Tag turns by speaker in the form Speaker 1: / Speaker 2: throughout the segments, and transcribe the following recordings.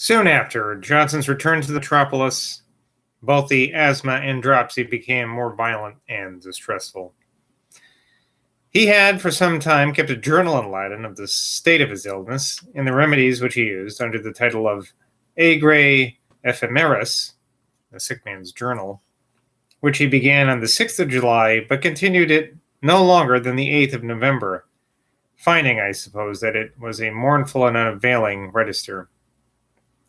Speaker 1: Soon after Johnson's return to the metropolis, both the asthma and dropsy became more violent and distressful. He had for some time kept a journal in Latin of the state of his illness and the remedies which he used under the title of Aegrae Ephemeris, the sick man's journal, which he began on the 6th of July, but continued it no longer than the 8th of November, finding, I suppose, that it was a mournful and unavailing register.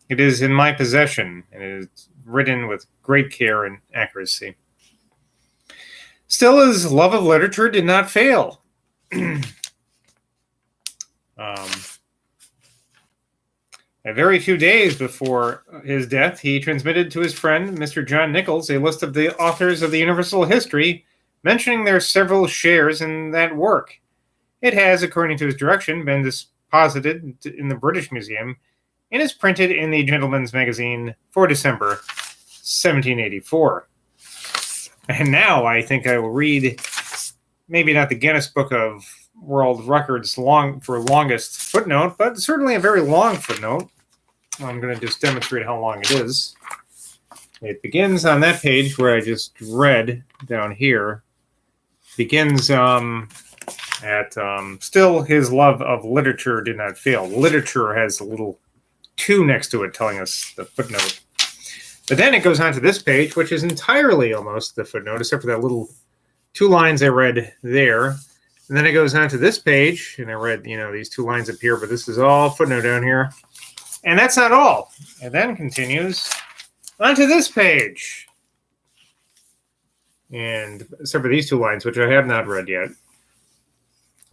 Speaker 1: It is in my possession, and it is written with great care and accuracy. Still, his love of literature did not fail. A very few days before his death, he transmitted to his friend, Mr. John Nichols, a list of the authors of the Universal History, mentioning their several shares in that work. It has, according to his direction, been deposited in the British Museum and is printed in the Gentleman's Magazine for December 1784. And now I think I will read, maybe not the Guinness Book of World Records for longest footnote, but certainly a very long footnote. I'm going to just demonstrate how long it is. It begins on that page where I just read down here. Begins at still his love of literature did not fail. Literature has a little 2 next to it telling us the footnote. But then it goes on to this page, which is entirely almost the footnote, except for that little 2 lines I read there. And then it goes on to this page, and I read, these 2 lines up here, but this is all footnote down here. And that's not all. It then continues onto this page. And except for these 2 lines, which I have not read yet.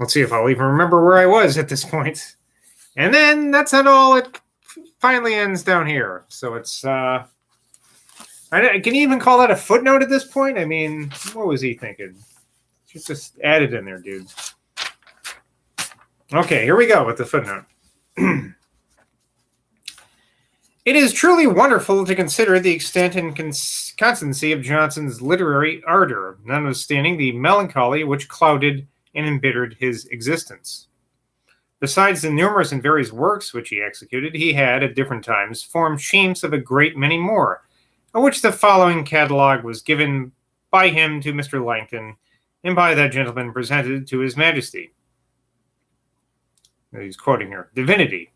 Speaker 1: Let's see if I'll even remember where I was at this point. And then that's not all. It finally ends down here. So it's, can you even call that a footnote at this point? I mean, what was he thinking? Just add it in there, dude. Okay, here we go with the footnote. It is truly wonderful to consider the extent and constancy of Johnson's literary ardor, notwithstanding the melancholy which clouded and embittered his existence. Besides the numerous and various works which he executed, he had, at different times, formed sheaves of a great many more, of which the following catalogue was given by him to Mr. Langton, and by that gentleman presented to his Majesty. He's quoting here. Divinity.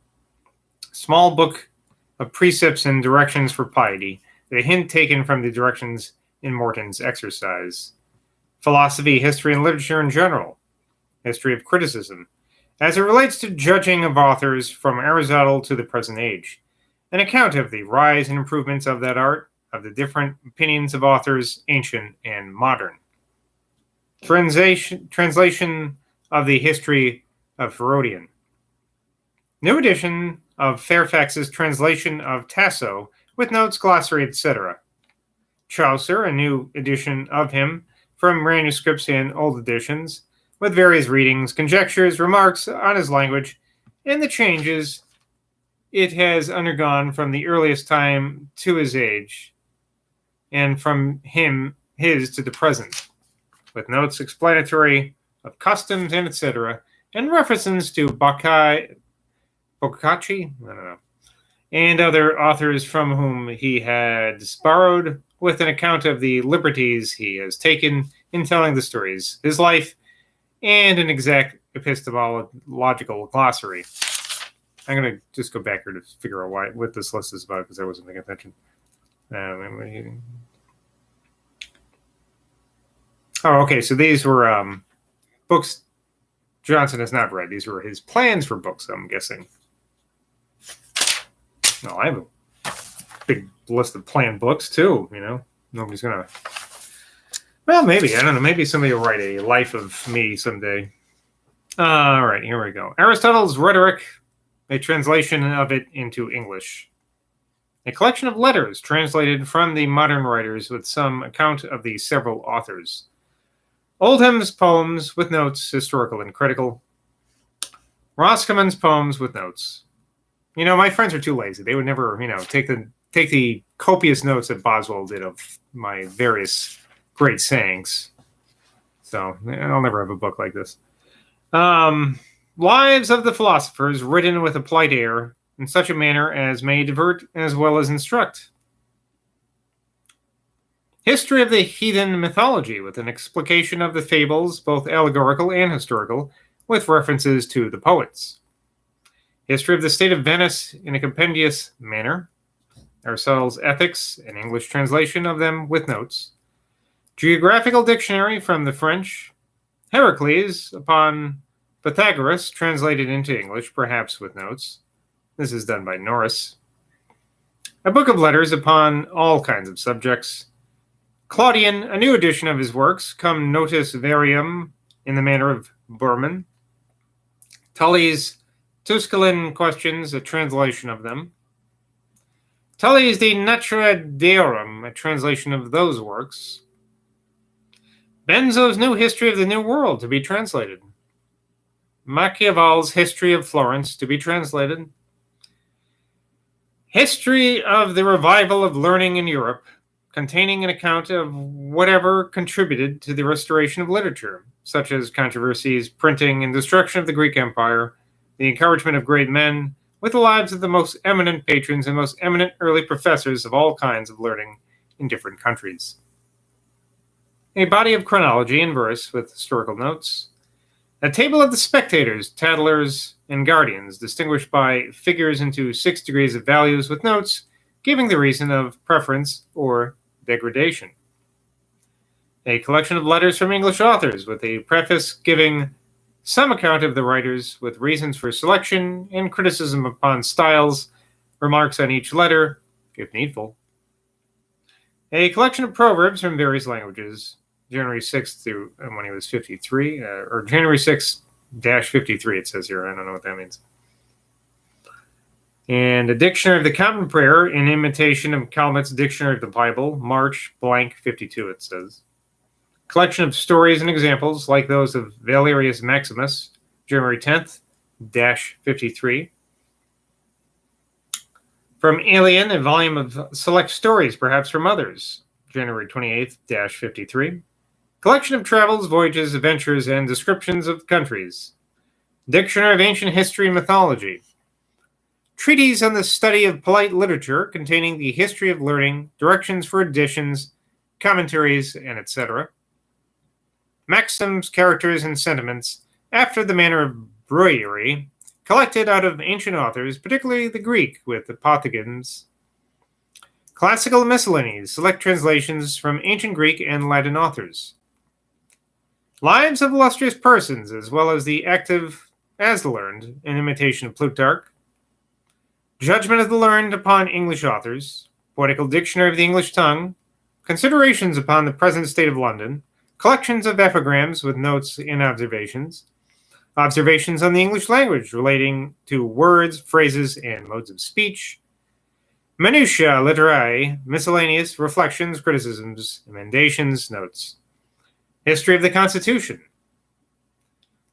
Speaker 1: Small book of precepts and directions for piety, the hint taken from the directions in Morton's exercise. Philosophy, history, and literature in general. History of criticism, as it relates to judging of authors from Aristotle to the present age. An account of the rise and improvements of that art, of the different opinions of authors, ancient and modern. Translation of the history of Herodian. New edition of Fairfax's translation of Tasso, with notes, glossary, etc. Chaucer, a new edition of him, from manuscripts and old editions, with various readings, conjectures, remarks on his language, and the changes it has undergone from the earliest time to his age, and from his to the present, with notes explanatory of customs and etc., and references to Boccaccio, and other authors from whom he has borrowed, with an account of the liberties he has taken in telling the stories, his life, and an exact epistemological glossary. I'm going to just go back here to figure out what this list is about, because I wasn't paying attention. Okay, so these were books Johnson has not read. These were his plans for books, I'm guessing. No, I have a big list of planned books, too, Nobody's going to... Well, maybe. I don't know. Maybe somebody will write a life of me someday. All right, here we go. Aristotle's Rhetoric, a translation of it into English. A collection of letters translated from the modern writers with some account of the several authors. Oldham's poems with notes, historical and critical. Roscommond's poems with notes. My friends are too lazy. They would never, take the copious notes that Boswell did of my various great sayings. So I'll never have a book like this. Lives of the Philosophers, written with a polite air, in such a manner as may divert as well as instruct. History of the heathen mythology, with an explication of the fables, both allegorical and historical, with references to the poets. History of the state of Venice in a compendious manner. Aristotle's Ethics, an English translation of them with notes. Geographical dictionary from the French. Heracles upon Pythagoras, translated into English, perhaps with notes. This is done by Norris. A book of letters upon all kinds of subjects. Claudian, a new edition of his works, cum notis varium, in the manner of Burman. Tully's Tusculan Questions, a translation of them. Tully's De Natura Deorum, a translation of those works. Benzo's New History of the New World, to be translated. Machiavel's History of Florence, to be translated. History of the Revival of Learning in Europe, containing an account of whatever contributed to the restoration of literature, such as controversies, printing, and destruction of the Greek Empire, the encouragement of great men, with the lives of the most eminent patrons and most eminent early professors of all kinds of learning in different countries. A body of chronology in verse with historical notes. A table of the spectators, tattlers, and guardians, distinguished by figures into 6 degrees of values with notes, giving the reason of preference or degradation. A collection of letters from English authors, with a preface giving some account of the writers, with reasons for selection and criticism upon styles, remarks on each letter, if needful. A collection of proverbs from various languages, January 6th through when he was 53, or January 6-53, it says here. I don't know what that means. And a dictionary of the Common Prayer in imitation of Calmet's Dictionary of the Bible, March blank 52, it says. Collection of stories and examples like those of Valerius Maximus, January 10th-53. From Alien, a volume of select stories, perhaps from others, January 28th-53. Collection of travels, voyages, adventures, and descriptions of countries. Dictionary of Ancient History and Mythology. Treatise on the study of polite literature, containing the history of learning, directions for editions, commentaries, and etc. Maxims, characters, and sentiments, after the manner of Bruyere, collected out of ancient authors, particularly the Greek, with apothegms. Classical miscellanies, select translations from ancient Greek and Latin authors. Lives of illustrious persons, as well as the active as the learned, in imitation of Plutarch. Judgment of the learned upon English authors. Poetical Dictionary of the English Tongue. Considerations upon the present state of London. Collections of epigrams with notes and observations. Observations on the English language relating to words, phrases, and modes of speech. Minutiae literae, miscellaneous reflections, criticisms, emendations, notes. History of the Constitution.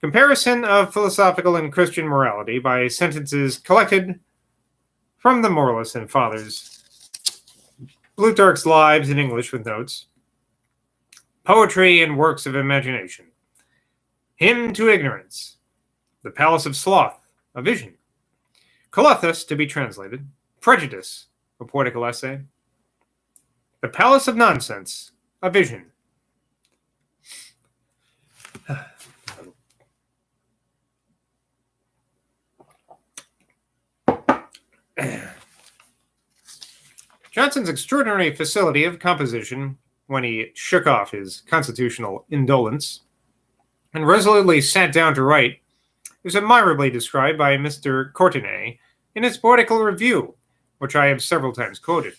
Speaker 1: Comparison of philosophical and Christian morality by sentences collected from the Moralists and Fathers. Plutarch's Lives in English with notes. Poetry and works of imagination. Hymn to Ignorance. The Palace of Sloth, a vision. Colothus, to be translated. Prejudice, a poetical essay. The Palace of Nonsense, a vision. Johnson's extraordinary facility of composition, when he shook off his constitutional indolence and resolutely sat down to write, is admirably described by Mr. Courtenay in his Poetical Review, which I have several times quoted.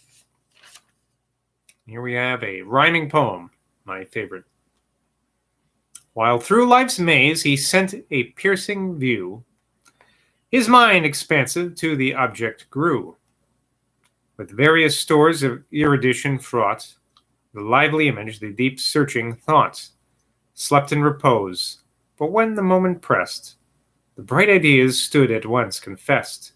Speaker 1: Here we have a rhyming poem, my favorite. While through life's maze he sent a piercing view, his mind expansive to the object grew. With various stores of erudition fraught, the lively image, the deep searching thought, slept in repose, but when the moment pressed, the bright ideas stood at once confessed.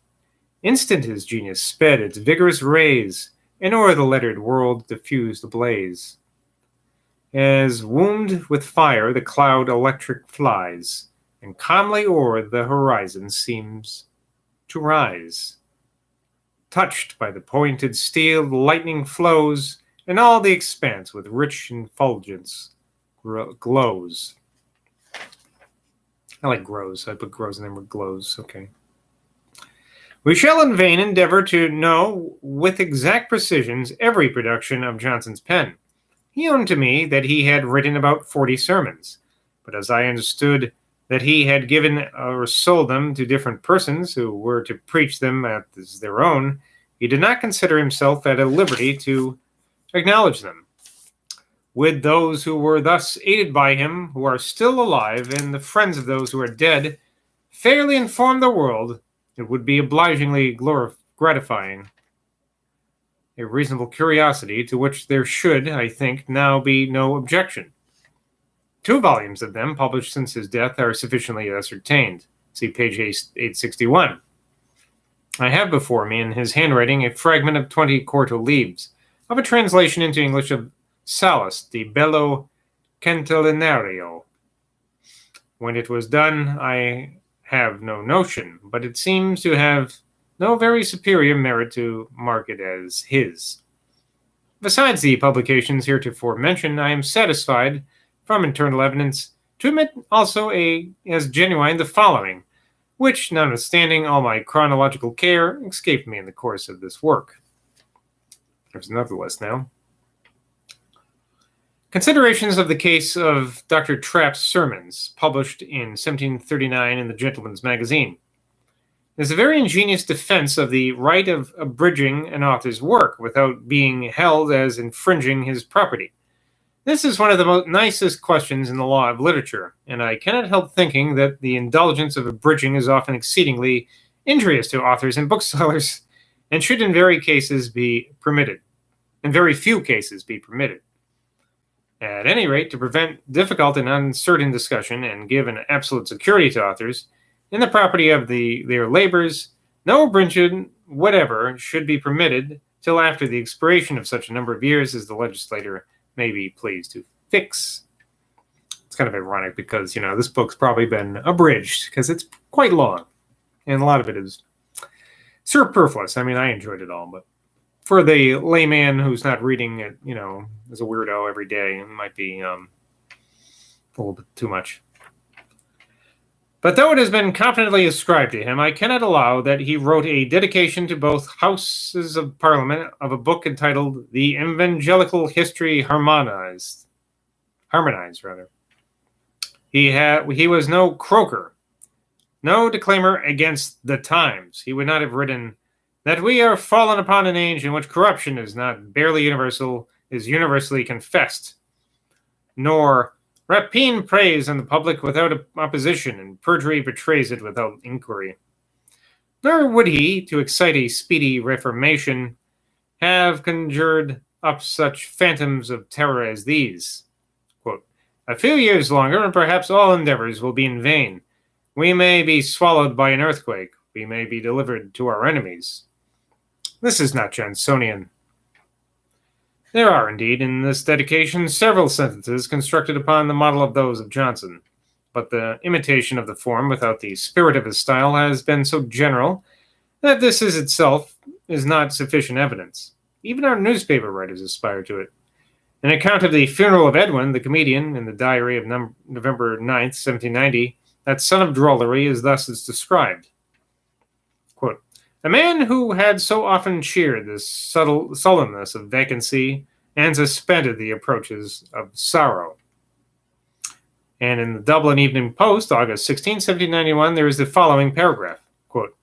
Speaker 1: Instant his genius sped its vigorous rays, and o'er the lettered world diffused the blaze. As wombed with fire the cloud electric flies, and calmly o'er the horizon seems to rise. touched by the pointed steel, the lightning flows, and all the expanse with rich effulgence glows. I like grows. I put grows in there with glows. Okay. We shall in vain endeavor to know with exact precisions every production of Johnson's pen. He owned to me that he had written about 40 sermons, but as I understood that he had given or sold them to different persons who were to preach them as their own, he did not consider himself at a liberty to acknowledge them. With those who were thus aided by him, who are still alive, and the friends of those who are dead, fairly inform the world, it would be obligingly gratifying a reasonable curiosity to which there should, I think, now be no objection. 2 volumes of them, published since his death, are sufficiently ascertained. See page 861. I have before me in his handwriting a fragment of 20 quarto leaves of a translation into English of Sallust, the Bello Cantilinario. When it was done, I have no notion, but it seems to have no very superior merit to mark it as his. Besides the publications heretofore mentioned, I am satisfied, from internal evidence, to admit also as genuine the following, which, notwithstanding all my chronological care, escaped me in the course of this work. There's another list now. Considerations of the case of Dr. Trapp's sermons, published in 1739 in the Gentleman's Magazine. It is a very ingenious defense of the right of abridging an author's work without being held as infringing his property. This is one of the most nicest questions in the law of literature, and I cannot help thinking that the indulgence of abridging is often exceedingly injurious to authors and booksellers, and should in very cases be permitted. In very few cases be permitted. At any rate, to prevent difficult and uncertain discussion and give an absolute security to authors in the property of their labors, no abridgment whatever should be permitted till after the expiration of such a number of years as the legislator may be pleased to fix. It's kind of ironic because, this book's probably been abridged because it's quite long, and a lot of it is superfluous. I mean, I enjoyed it all, but for the layman who's not reading it, as a weirdo every day, it might be a little bit too much. But though it has been confidently ascribed to him, I cannot allow that he wrote a dedication to both Houses of Parliament of a book entitled The Evangelical History Harmonized. He was no croaker, no declaimer against the times. He would not have written that we are fallen upon an age in which corruption is not barely universal, is universally confessed, nor rapine preys on the public without opposition, and perjury betrays it without inquiry. Nor would he, to excite a speedy reformation, have conjured up such phantoms of terror as these. Quote, a few years longer, and perhaps all endeavors will be in vain. We may be swallowed by an earthquake. We may be delivered to our enemies. This is not Johnsonian. There are, indeed, in this dedication several sentences constructed upon the model of those of Johnson, but the imitation of the form without the spirit of his style has been so general that this is itself is not sufficient evidence. Even our newspaper writers aspire to it. An account of the funeral of Edwin, the comedian, in the diary of November 9th, 1790, that son of drollery, is thus described. Quote, a man who had so often cheered the subtle sullenness of vacancy and suspended the approaches of sorrow. And in the Dublin Evening Post, August 16, 1791, there is the following paragraph. Quote,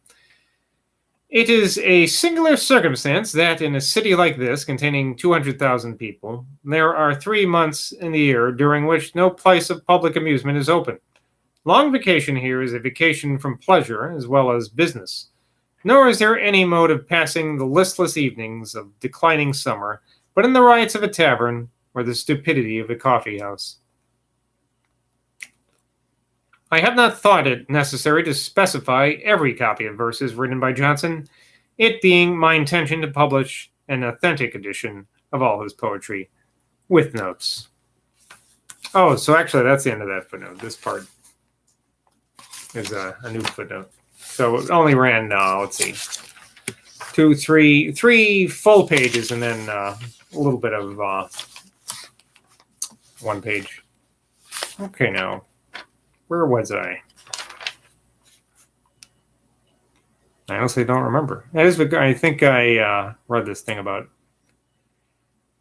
Speaker 1: it is a singular circumstance that in a city like this, containing 200,000 people, there are 3 months in the year during which no place of public amusement is open. Long vacation here is a vacation from pleasure as well as business. Nor is there any mode of passing the listless evenings of declining summer, but in the riots of a tavern or the stupidity of a coffee house. I have not thought it necessary to specify every copy of verses written by Johnson, it being my intention to publish an authentic edition of all his poetry, with notes. Oh, so actually that's the end of that footnote. This part is a new footnote. So it only ran, let's see, three full pages, and then a little bit of one page. Okay, now, where was I? I honestly don't remember. I think I read this thing about.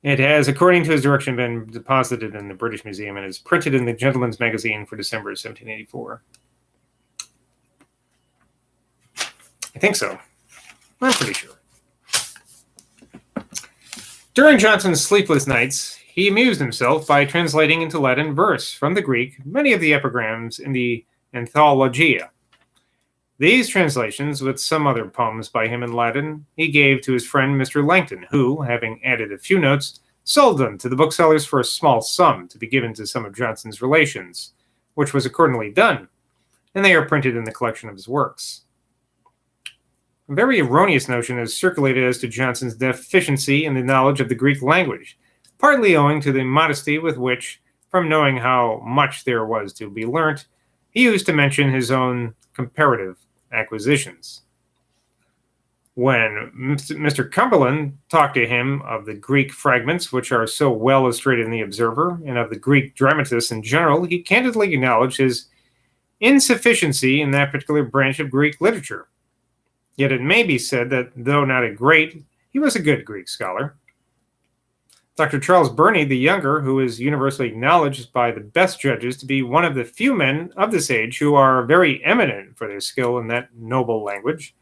Speaker 1: It has, according to his direction, been deposited in the British Museum and is printed in the Gentleman's Magazine for December 1784. I think so. I'm pretty sure. During Johnson's sleepless nights, he amused himself by translating into Latin verse from the Greek many of the epigrams in the Anthologia. These translations, with some other poems by him in Latin, he gave to his friend Mr. Langton, who, having added a few notes, sold them to the booksellers for a small sum to be given to some of Johnson's relations, which was accordingly done, and they are printed in the collection of his works. A very erroneous notion is circulated as to Johnson's deficiency in the knowledge of the Greek language, partly owing to the modesty with which, from knowing how much there was to be learnt, he used to mention his own comparative acquisitions. When Mr. Cumberland talked to him of the Greek fragments which are so well illustrated in the Observer, and of the Greek dramatists in general, he candidly acknowledged his insufficiency in that particular branch of Greek literature. Yet it may be said that, though not a great, he was a good Greek scholar. Dr. Charles Burney the Younger, who is universally acknowledged by the best judges to be one of the few men of this age who are very eminent for their skill in that noble language,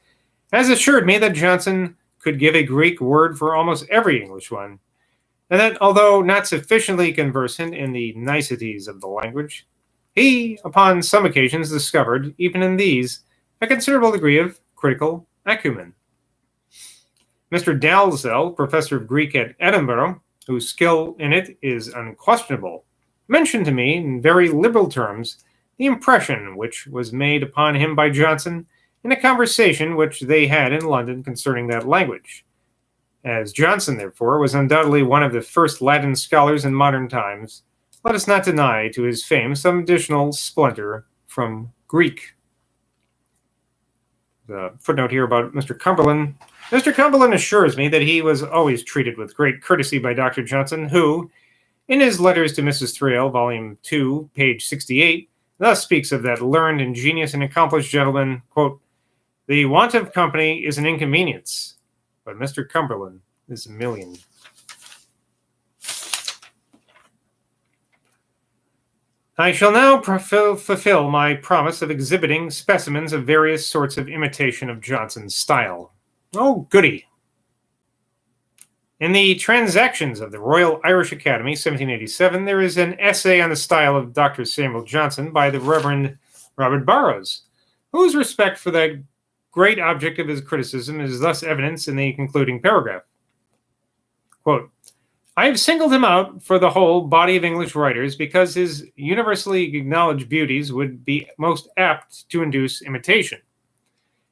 Speaker 1: has assured me that Johnson could give a Greek word for almost every English one, and that although not sufficiently conversant in the niceties of the language, he, upon some occasions, discovered, even in these, a considerable degree of critical acumen. Mr. Dalzell, professor of Greek at Edinburgh, whose skill in it is unquestionable, mentioned to me in very liberal terms the impression which was made upon him by Johnson in a conversation which they had in London concerning that language. As Johnson, therefore, was undoubtedly one of the first Latin scholars in modern times, let us not deny to his fame some additional splendor from Greek. The footnote here about Mr. Cumberland. Mr. Cumberland assures me that he was always treated with great courtesy by Dr. Johnson, who, in his letters to Mrs. Thrale, volume 2, page 68, thus speaks of that learned, ingenious, and accomplished gentleman, quote, "The want of company is an inconvenience, but Mr. Cumberland is a million." I shall now fulfill my promise of exhibiting specimens of various sorts of imitation of Johnson's style. Oh, goody. In the Transactions of the Royal Irish Academy, 1787, there is an essay on the style of Dr. Samuel Johnson by the Reverend Robert Burroughs, whose respect for that great object of his criticism is thus evidenced in the concluding paragraph. Quote, "I have singled him out for the whole body of English writers because his universally acknowledged beauties would be most apt to induce imitation.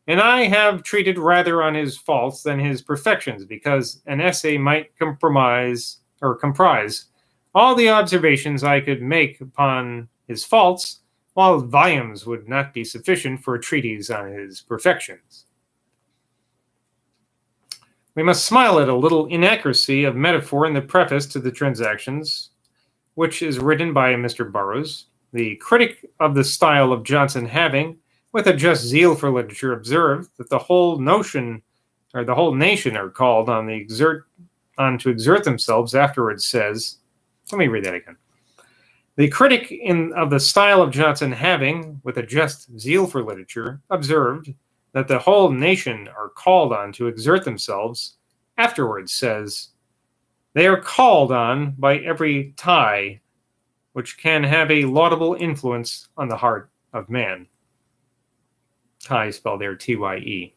Speaker 1: And I have treated rather on his faults than his perfections, because an essay might comprise all the observations I could make upon his faults, while volumes would not be sufficient for a treatise on his perfections." We must smile at a little inaccuracy of metaphor in the preface to the Transactions, which is written by Mr. Burroughs, the critic of the style of Johnson, having, with a just zeal for literature, observed that the whole nation are called on to exert themselves. Afterwards says, let me read that again. The critic of the style of Johnson, having, with a just zeal for literature, observed that the whole nation are called on to exert themselves, afterwards says, they are called on by every tie which can have a laudable influence on the heart of man. Tie spelled there T-Y-E.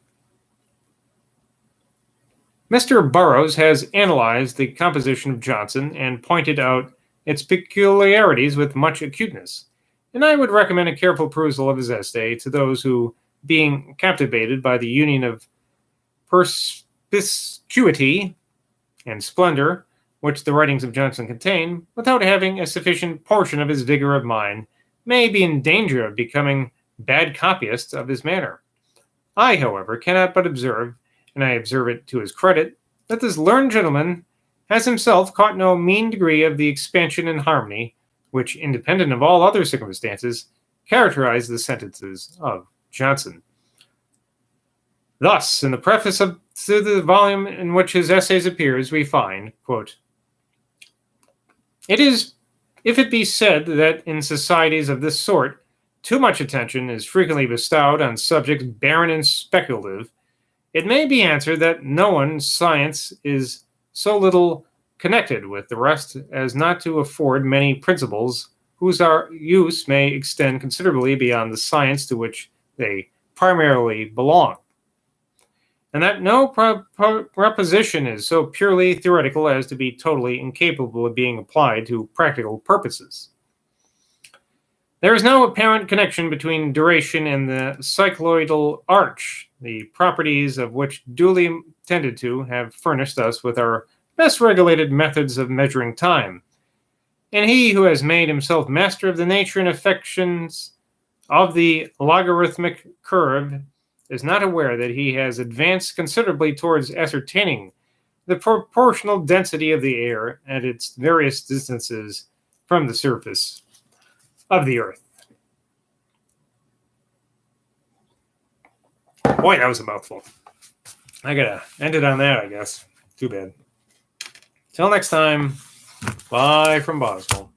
Speaker 1: Mr. Burroughs has analyzed the composition of Johnson and pointed out its peculiarities with much acuteness, and I would recommend a careful perusal of his essay to those who, being captivated by the union of perspicuity and splendor which the writings of Johnson contain, without having a sufficient portion of his vigor of mind, may be in danger of becoming bad copyists of his manner. I, however, cannot but observe and I observe it to his credit, that this learned gentleman has himself caught no mean degree of the expansion and harmony which, independent of all other circumstances, characterize the sentences of Johnson. Thus, in the preface to the volume in which his essays appears, we find, quote, "It is, if it be said that in societies of this sort, too much attention is frequently bestowed on subjects barren and speculative, it may be answered that no one's science is so little connected with the rest as not to afford many principles whose use may extend considerably beyond the science to which they primarily belong, and that no proposition is so purely theoretical as to be totally incapable of being applied to practical purposes. There is no apparent connection between duration and the cycloidal arch, the properties of which duly tended to have furnished us with our best regulated methods of measuring time. And he who has made himself master of the nature and affections of the logarithmic curve is not aware that he has advanced considerably towards ascertaining the proportional density of the air at its various distances from the surface of the earth." Boy, that was a mouthful. I gotta end it on that, I guess. Too bad. Till next time, bye from Boswell.